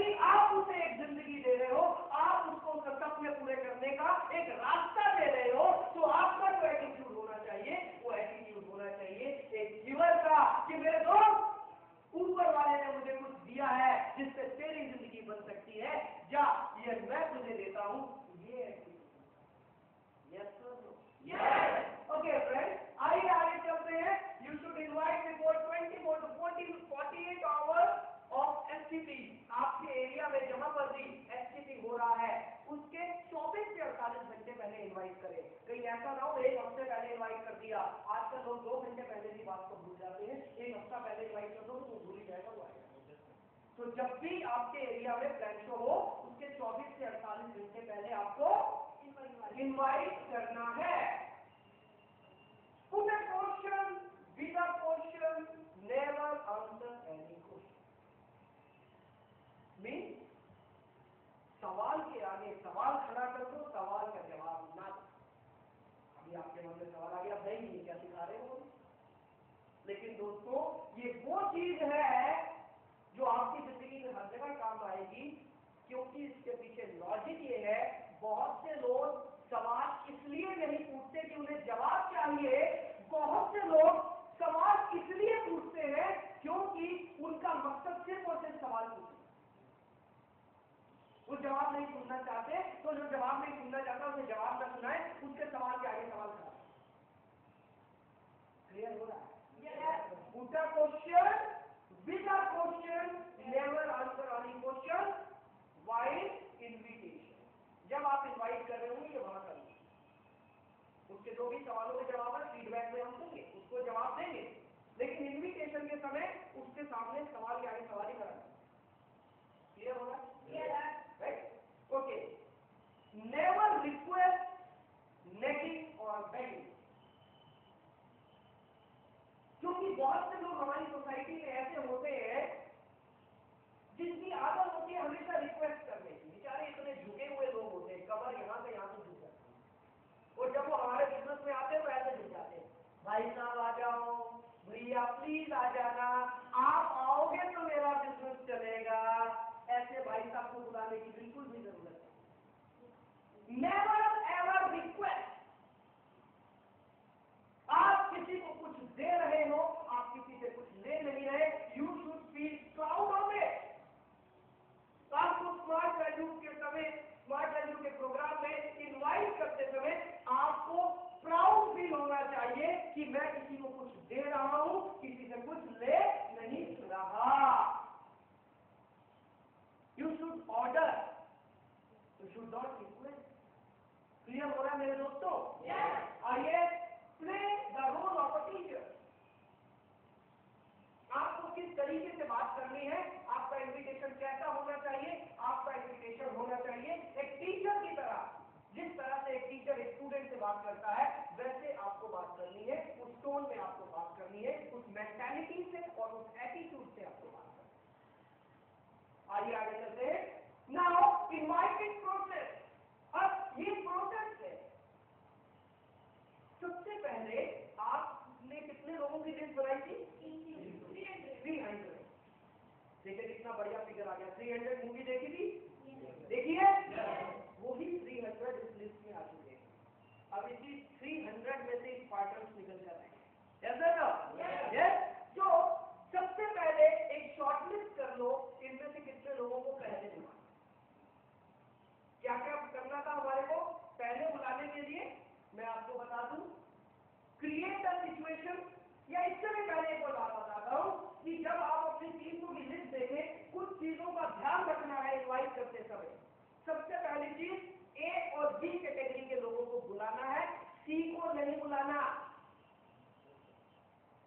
भी आप उसे एक जिंदगी दे रहे हो, आप उसको उसके सपने पूरे करने का एक रास्ता दे रहे हो, तो आपका जो एटीट्यूड होना चाहिए वो एटीट्यूड होना चाहिए एक गिवर का, कि मेरे दोस्त ऊपर वाले ने मुझे कुछ दिया है जिससे तेरी जिंदगी बन सकती है, जा ये मैं तुझे देता हूं, ये attitude. Yes sir, no? Yes. Okay friends, आइए आगे चलते हैं। You should invite before 24 to 48 hours of STP. आपके एरिया में जमा पर्ची एसटीपी हो रहा है, उसके 24 से 48 घंटे पहले इनवाइट करें। कहीं ऐसा ना हो एक हफ्ते पहले इनवाइट कर दिया, आजकल लोग 2 घंटे पहले भी बात को भूल जाते हैं, एक हफ्ता पहले इनवाइट कर दो तो भूल ही जाएगा, वो आएगा। तो जब भी आपके एरिया में प्लान शो हो, उसके 24 से 48 घंटे पहले आपको इनवाइट करना है। Put a question with a question, never answer any question. Mean सवाल के आगे सवाल खड़ा कर दो, सवाल का जवाब ना दो। अभी आपके मन में सवाल आ गया, नहीं क्या सिखा रहे हो? लेकिन दोस्तों ये वो चीज है जो आपकी जिंदगी में हर जगह काम आएगी, क्योंकि इसके पीछे लॉजिक ये है, बहुत से लोग सवाल इसलिए नहीं पूछते कि उन्हें जवाब चाहिए, बहुत से लोग सवाल इसलिए पूछते हैं क्योंकि उनका मकसद सिर्फ और सिर्फ सवाल पूछना। वो जवाब नहीं सुनना चाहते, तो जो जवाब नहीं सुनना चाहता उसे जवाब न सुनाए, उसके सवाल के आगे सवाल करा। क्लियर हो रहा है? Put a question with a question, never answer any question while invitation. जब आप इनवाइट कर रहे होंगे ये वहां करिए, उसके जो भी सवालों के जवाब है फीडबैक में हम देंगे, उसको जवाब देंगे, लेकिन इनविटेशन के समय उसके सामने सवाल के आगे सवाल ही कराएंगे। क्लियर होगा? Right? Okay. Never request nagging और बेगिंग। क्योंकि बहुत से लोग हमारी सोसाइटी में ऐसे होते हैं जिनकी आदत होती है हमेशा रिक्वेस्ट करने की। बेचारे इतने झुके हुए लोग होते हैं, कमर यहाँ से यहाँ से झुक जाते हैं, और जब वो हमारे बिजनेस में आते हैं तो ऐसे झुक जाते हैं, भाई साहब आ जाओ, भैया प्लीज आ जाना, आप आओगे तो मेरा बिजनेस चलेगा। ऐसे भाई साहब को बुलाने की बिल्कुल भी जरूरत नहीं। Never ever request. आप किसी को कुछ दे रहे हो, आप किसी से कुछ ले नहीं रहे, you should feel proud of it. आपको स्मार्ट वैल्यू के समय, स्मार्ट वैल्यू के प्रोग्राम में इनवाइट करते समय आपको प्राउड फील होना चाहिए कि मैं किसी को कुछ दे रहा हूं, किसी से कुछ ले नहीं रहा। You should order, you should not request. Clear हो रहा है मेरे दोस्तों? आइए, play the role of a teacher. आपको किस तरीके से बात करनी है, आपका इन्विटेशन कैसा होना चाहिए? आपका इन्विटेशन होना चाहिए एक टीचर की तरह। जिस तरह से एक टीचर एक स्टूडेंट से बात करता है, वैसे आपको बात करनी है, उस टोन में आपको बात करनी है, उस मेंटालिटी से और उस एटीट्यूड से आपको बात करनी है। आइए आगे चलते हैं। Now inviting process. अब ये प्रोसेस है, सबसे पहले आपने कितने लोगों की लिस्ट बनाई थी? 300। देखिए कितना बढ़िया फिगर आ गया। 300 मूवी देखी थी? देखिए वही 300 इस लिस्ट में आ चुके हैं। अब इसी 300 में से स्पार्टन्स निकल कर आएंगे। यस। तो सबसे पहले एक शॉर्टलिस्ट कर लो, इनमें से कितने लोगों को पहले बुलाना। क्या क्या करना था हमारे को पहले बुलाने के लिए? मैं आपको बता दूं, क्रिएट अ सिचुएशन, या इससे भी पहले एक और बात बताता हूं कि जब आप अपनी चीजों की लिस्ट देखें, कुछ चीजों का ध्यान रखना है इनवाइट करते समय। सबसे पहली चीज, ए और बी कैटेगरी के लोगों को बुलाना है, सी को नहीं बुलाना।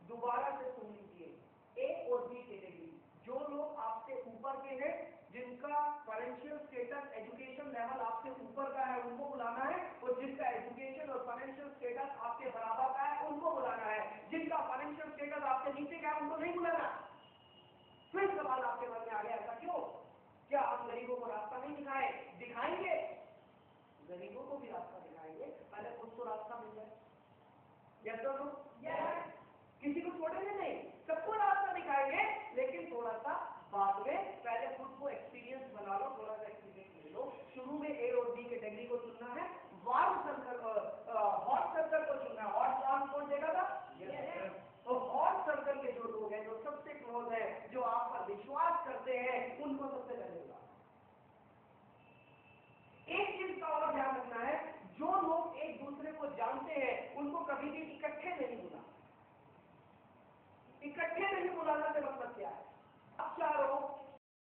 दोबारा से सुन लीजिए, ए और बी कैटेगरी, जो लोग आपसे ऊपर के हैं, जिनका फाइनेंशियल स्टेटस, एजुकेशन लेवल आपसे ऊपर का है, उनको बुलाना है, और जिनका एजुकेशन और फाइनेंशियल स्टेटस आपके बराबर का है, उनको बुलाना है। जिनका फाइनेंशियल स्टेटस आपसे नीचे का है, उनको नहीं बुलाना। फिर सवाल आपके मन में आ गया, ऐसा क्यों? क्या हम गरीबों को रास्ता नहीं दिखाएंगे? गरीबों को भी रास्ता दिखाएंगे, पहले खुद को रास्ता मिल जाए। यस तो नो? किसी को छोड़ेंगे नहीं, सबको रास्ता दिखाएंगे, लेकिन थोड़ा सा बाद में, पहले खुद को एक्सपीरियंस बना लो, थोड़ा सा एक्सपीरियंस ले लो। शुरू में ए और बी कैटेगरी को चुनना है, वार्म सर्कल हॉट सर्कल को चुनना है। हॉट चांस कौन देगा था? तो हॉट सर्कल के जो लोग हैं, जो सबसे क्लोज है, जो आप पर विश्वास करते हैं, उनको सबसे पहले बुला। एक चीज का और ध्यान रखना है, जो लोग एक दूसरे को जानते हैं उनको कभी भी इकट्ठे नहीं बुलाना। इकट्ठे नहीं बुलाना से मतलब क्या है? आप चारों